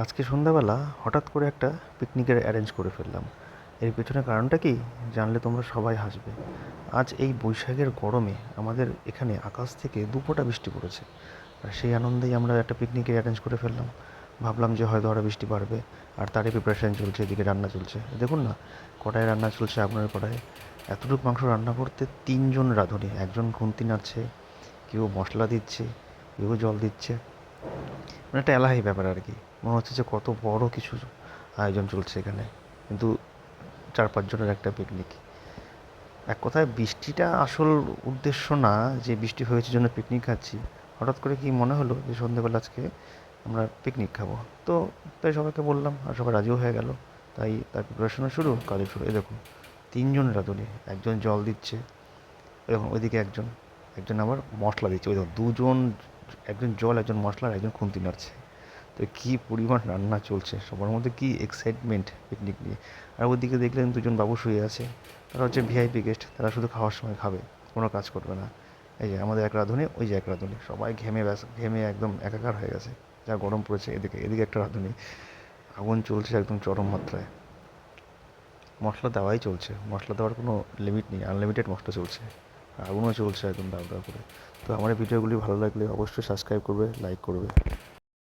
আজকে সন্ধ্যাবেলা হঠাৎ করে একটা পিকনিকের অ্যারেঞ্জ করে ফেললাম। এর পেছনে কারণটা কি জানলে তোমরা সবাই হাসবে। আজ এই বৈশাখের গরমে আমাদের এখানে আকাশ থেকে দুফোঁটা বৃষ্টি পড়েছে, আর সেই আনন্দেই আমরা একটা পিকনিকের অ্যারেঞ্জ করে ফেললাম। ভাবলাম যে হয়তো আরও বৃষ্টি বাড়বে, আর তারই প্রিপারেশান চলছে, এদিকে রান্না চলছে। দেখুন না, কড়াইয়ে রান্না চলছে, আগুনের কড়াইয়ে। এতটুকু মাংস রান্না করতে তিনজন রাঁধুনি, একজন খুন্তি নাড়ছে, কেউ মশলা দিচ্ছে, কেউ জল দিচ্ছে। মানে একটা এলাহি ব্যাপার আর কি। মনে হচ্ছে যে কত বড় কিছু আয়োজন চলছে এখানে, কিন্তু 4-5 জনের একটা পিকনিক। এক কথায় বৃষ্টিটা আসল উদ্দেশ্য না, যে বৃষ্টি হয়েছে জন্য পিকনিক খাচ্ছি। হঠাৎ করে কি মনে হলো যে সন্ধ্যেবেলা আজকে আমরা পিকনিক খাবো। তো তাই সবাইকে বললাম, আর সবাই রাজিও হয়ে গেল। তাই তার প্রিপারেশনও শুরু, কাজও শুরু। এই দেখুন, তিনজন রাঁধুনি, একজন জল দিচ্ছে, দেখুন ওইদিকে একজন, একজন আবার মশলা দিচ্ছে, ওই দেখুন দুজন, একজন জল, একজন মশলা, আর একজন খুন্তি নাড়ছে। তো কী পরিমাণ রান্না চলছে, সবার মধ্যে কী এক্সাইটমেন্ট পিকনিক নিয়ে। আর ওদিকে দেখলেন দুজন বাবু শুয়ে আছে, তারা হচ্ছে ভিআইপি গেস্ট, তারা শুধু খাওয়ার সময় খাবে, কোনো কাজ করবে না। এই যে আমাদের এক রাঁধুনি, ওই যে এক রাঁধুনি, সবাই ঘেমে ঘেমে একদম একাকার হয়ে গেছে। যা গরম পড়েছে। এদিকে এদিকে একটা রাঁধুনি, আগুন চলছে একদম চরম মাত্রায়। মশলা দেওয়াই চলছে, মশলা দেওয়ার কোনো লিমিট নেই, আনলিমিটেড মশলা চলছে। আগুনও চলছে একদম দাউ দাউ করে। তো আমার এই ভিডিওগুলি ভালো লাগলে অবশ্যই সাবস্ক্রাইব করবে, লাইক করবে।